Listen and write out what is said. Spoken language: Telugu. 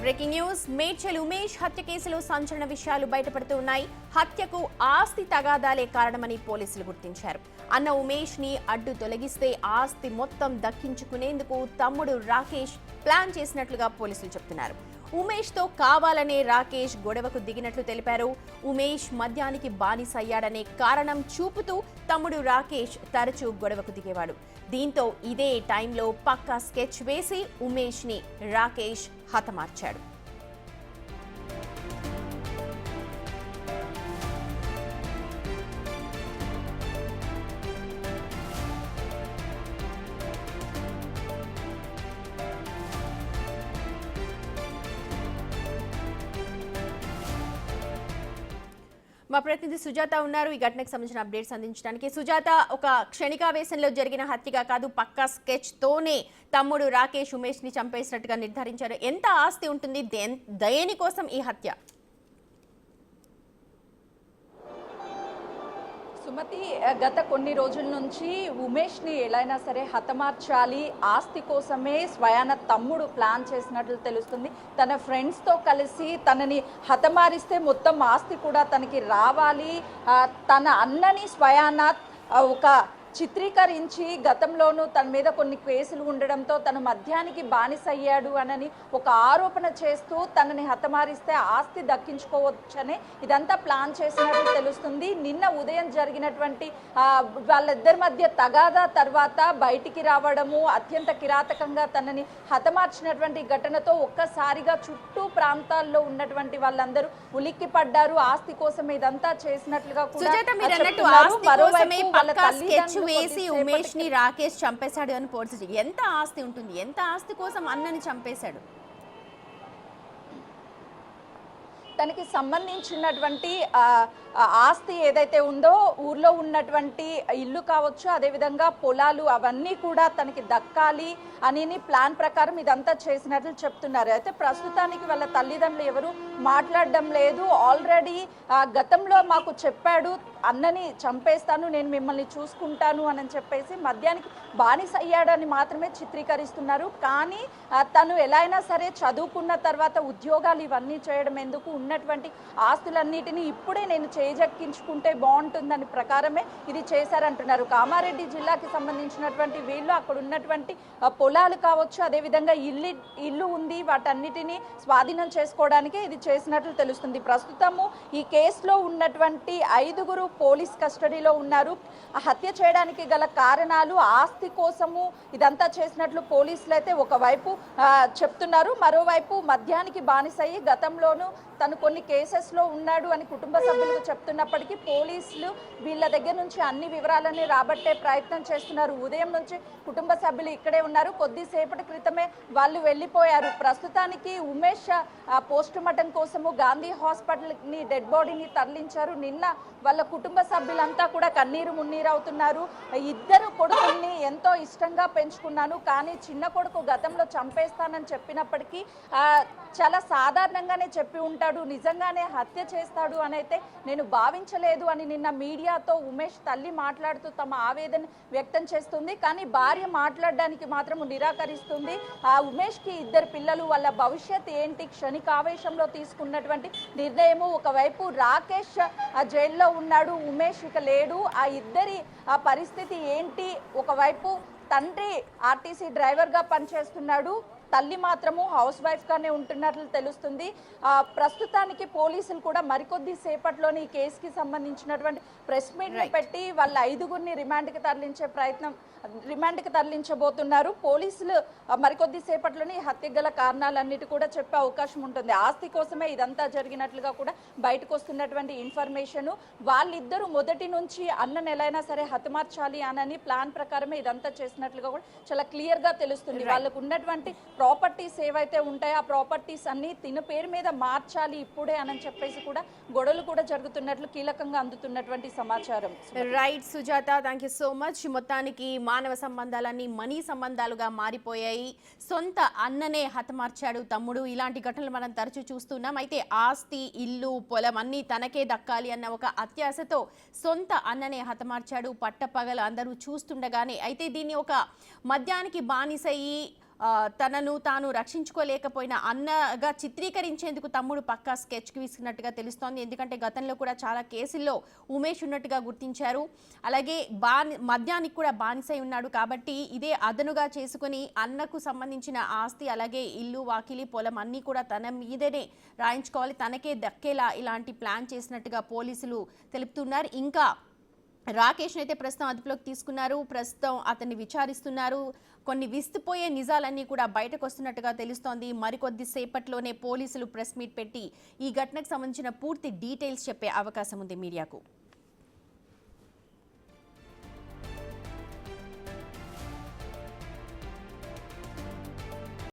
బ్రేకింగ్ న్యూస్ మేడ్చల్ ఉమేష్ హత్య కేసులో సంచలన విషయాలు బయటపడుతున్నాయి. హత్యకు ఆస్తి తగాదాలే కారణమని పోలీసులు గుర్తించారు. అన్న ఉమేష్ ని అడ్డు తొలగిస్తే ఆస్తి మొత్తం దక్కించుకునేందుకు తమ్ముడు రాకేష్ ప్లాన్ చేసినట్లుగా పోలీసులు చెబుతున్నారు. ఉమేష్ తో కావాలనే రాకేష్ గొడవకు దిగినట్లు తెలిపారు. ఉమేష్ మద్యానికి బానిసయ్యాడనే కారణం చూపుతూ తమ్ముడు రాకేష్ తరచూ గొడవకు దిగేవాడు. దీంతో ఇదే టైంలో పక్కా స్కెచ్ వేసి ఉమేష్ ని రాకేష్ హతమార్చాడు. మా ప్రతినిధి సుజాత ఉన్నారు ఈ ఘటనకు సంబంధించిన అప్డేట్స్ అందించడానికి. సుజాత, ఒక క్షణికావేశంలో జరిగిన హత్యగా కాదు, పక్కా స్కెచ్ తోనే తమ్ముడు రాకేష్ ఉమేష్ ని చంపేసినట్టుగా నిర్ధారించారు. ఎంత ఆస్తి ఉంటుంది, దేనికోసం ఈ హత్య? సుమతి, గత కొన్ని రోజుల నుంచి ఉమేష్ని ఎలాగైనా సరే హతమార్చాలి, ఆస్తి కోసమే స్వయాన తమ్ముడు ప్లాన్ చేసినట్లు తెలుస్తుంది. తన ఫ్రెండ్స్తో కలిసి తనని హతమారిస్తే మొత్తం ఆస్తి కూడా తనకి రావాలి, తన అన్నని స్వయాన ఒక చిత్రీకరించి గతంలోనూ తన మీద కొన్ని కేసులు ఉండడంతో తను మద్యానికి బానిసయ్యాడు అనని ఒక ఆరోపణ చేస్తూ తనని హతమారిస్తే ఆస్తి దక్కించుకోవచ్చని ఇదంతా ప్లాన్ చేసినట్టు తెలుస్తుంది. నిన్న ఉదయం జరిగినటువంటి వాళ్ళిద్దరి మధ్య తగాదా తర్వాత బయటికి రావడము, అత్యంత కిరాతకంగా తనని హతమార్చినటువంటి ఘటనతో ఒక్కసారిగా చుట్టూ ప్రాంతాల్లో ఉన్నటువంటి వాళ్ళందరూ ఉలిక్కి పడ్డారు. ఆస్తి కోసం ఇదంతా చేసినట్లుగా కూడా మరోవైపు వాళ్ళ తల్లిదండ్రులు వేసి ఉమేష్ ని రాకేష్ చంపేశాడు అని పోలీసులు. ఎంత ఆస్తి ఉంటుంది, ఎంత ఆస్తి కోసం అన్నని చంపేశాడు? తనకి సంబంధించినటువంటి ఆస్తి ఏదైతే ఉందో, ఊర్లో ఉన్నటువంటి ఇల్లు కావచ్చు, అదేవిధంగా పొలాలు, అవన్నీ కూడా తనకి దక్కాలి అని ప్లాన్ ప్రకారం ఇదంతా చేసినట్లు చెప్తున్నారు. అయితే ప్రస్తుతానికి వాళ్ళ తల్లిదండ్రులు ఎవరు మాట్లాడడం లేదు. ఆల్రెడీ గతంలో మాకు చెప్పాడు, అన్నని చంపేస్తాను, నేను మిమ్మల్ని చూసుకుంటాను అని చెప్పేసి మద్యానికి బానిస అయ్యాడని మాత్రమే చిత్రీకరిస్తున్నారు. కానీ తను ఎలా అయినా సరే చదువుకున్న తర్వాత ఉద్యోగాలు ఇవన్నీ చేయడం ఎందుకు, ఉన్నటువంటి ఆస్తులన్నిటినీ ఇప్పుడే నేను చేజెక్కించుకుంటే బాగుంటుందని ప్రకారమే ఇది చేశారంటున్నారు. కామారెడ్డి జిల్లాకి సంబంధించినటువంటి వీళ్ళు అక్కడ ఉన్నటువంటి పొలాలు కావచ్చు, అదేవిధంగా ఇల్లు ఉంది, వాటన్నిటినీ స్వాధీనం చేసుకోవడానికి ఇది చేసినట్లు తెలుస్తుంది. ప్రస్తుతము ఈ కేసులో ఉన్నటువంటి 5గురు పోలీస్ కస్టడీలో ఉన్నారు. హత్య చేయడానికి గల కారణాలు ఆస్తి కోసము ఇదంతా చేసినట్లు పోలీసులు అయితే ఒకవైపు చెప్తున్నారు. మరోవైపు మద్యానికి బానిసయ్యి గతంలోనూ తను కొన్ని కేసెస్లో ఉన్నాడు అని కుటుంబ సభ్యులకు చెప్తున్నప్పటికీ పోలీసులు వీళ్ళ దగ్గర నుంచి అన్ని వివరాలని రాబట్టే ప్రయత్నం చేస్తున్నారు. ఉదయం నుంచి కుటుంబ సభ్యులు ఇక్కడే ఉన్నారు. కొద్దిసేపటి క్రితమే వాళ్ళు వెళ్ళిపోయారు. ప్రస్తుతానికి ఉమేష్ పోస్ట్ మార్టం కోసము గాంధీ హాస్పిటల్ని డెడ్ బాడీని తరలించారు. నిన్న వాళ్ళ కుటుంబ సభ్యులంతా కూడా కన్నీరు మున్నీరు అవుతున్నారు. ఇద్దరు కొడుకుల్ని ఎంతో ఇష్టంగా పెంచుకున్నాను, కానీ చిన్న కొడుకు గతంలో చంపేస్తానని చెప్పినప్పటికీ చాలా సాధారణంగానే చెప్పి ఉంటాడు, నిజంగానే హత్య చేస్తాడు అని అయితే నేను భావించలేదు అని నిన్న మీడియాతో ఉమేష్ తల్లి మాట్లాడుతూ తమ ఆవేదన వ్యక్తం చేస్తుంది. కానీ భార్య మాట్లాడడానికి మాత్రం నిరాకరిస్తుంది. ఉమేష్కి 2 పిల్లలు, వాళ్ళ భవిష్యత్ ఏంటి, క్షణికావేశంలో తీసుకున్నటువంటి నిర్ణయము. ఒకవైపు రాకేష్ జైల్లో ఉన్నాడు, ఉమేష్ ఇక లేడు. ఆ ఇద్దరి పరిస్థితి ఏంటి? ఒకవైపు తండ్రి ఆర్టీసీ డ్రైవర్గా పనిచేస్తున్నాడు, తల్లి మాత్రము హౌస్ వైఫ్గానే ఉంటున్నట్లు తెలుస్తుంది. ప్రస్తుతానికి పోలీసులు కూడా మరికొద్ది సేపట్లోని ఈ కేసుకి సంబంధించినటువంటి ప్రెస్ మీట్లు పెట్టి వాళ్ళ 5గురిని రిమాండ్కి తరలించబోతున్నారు. పోలీసులు మరికొద్ది సేపట్లోని హత్య గల కారణాలన్నిటి కూడా చెప్పే అవకాశం ఉంటుంది. ఆస్తి కోసమే ఇదంతా జరిగినట్లుగా కూడా బయటకు వస్తున్నటువంటి ఇన్ఫర్మేషన్. వాళ్ళిద్దరూ మొదటి నుంచి అన్నను ఎలాగైనా సరే హతమార్చాలి అని ప్లాన్ ప్రకారమే ఇదంతా చేసినట్లుగా కూడా చాలా క్లియర్గా తెలుస్తుంది. వాళ్ళకు ఉన్నటువంటి ప్రాపర్టీస్ ఏవైతే ఉంటాయో ఆ ప్రాపర్టీస్ అన్ని తిన పేరు మీద మార్చాలి ఇప్పుడే అని చెప్పేసి కూడా గొడవలు కూడా జరుగుతున్నట్లు కీలకంగా అందుతున్నటువంటి సమాచారం. Right Sujatha, thank you so much. మొత్తానికి మానవ సంబంధాలన్నీ మనీ సంబంధాలుగా మారిపోయాయి. సొంత అన్ననే హతమార్చాడు తమ్ముడు. ఇలాంటి ఘటనలు మనం తరచూ చూస్తున్నాం. అయితే ఆస్తి, ఇల్లు, పొలం అన్నీ తనకే దక్కాలి అన్న ఒక అత్యాశతో సొంత అన్ననే హతమార్చాడు. పట్టపగలు అందరూ చూస్తుండగానే అయితే దీన్ని ఒక మద్యానికి బానిసయ్యి తనను తాను రక్షించుకోలేకపోయిన అన్నగా చిత్రీకరించేందుకు తమ్ముడు పక్కా స్కెచ్కి విసిగినట్టుగా తెలుస్తోంది. ఎందుకంటే గతంలో కూడా చాలా కేసుల్లో ఉమేష్ ఉన్నట్టుగా గుర్తించారు. అలాగే మద్యానికి కూడా బానిసై ఉన్నాడు కాబట్టి ఇదే అదనుగా చేసుకుని అన్నకు సంబంధించిన ఆస్తి అలాగే ఇల్లు వాకిలి పొలం అన్నీ కూడా తన మీదనే రాయించుకోవాలి, తనకే దక్కేలా ఇలాంటి ప్లాన్ చేసినట్టుగా పోలీసులు తెలుపుతున్నారు. ఇంకా రాకేష్ అయితే ప్రస్తుతం అదుపులోకి తీసుకున్నారు. ప్రస్తుతం అతన్ని విచారిస్తున్నారు. కొన్ని విస్తుపోయే నిజాలన్నీ కూడా బయటకు వస్తున్నట్టుగా తెలుస్తోంది. మరికొద్ది సేపట్లోనే పోలీసులు ప్రెస్ మీట్ పెట్టి ఈ ఘటనకు సంబంధించిన పూర్తి డీటెయిల్స్ చెప్పే అవకాశం ఉంది మీడియాకు.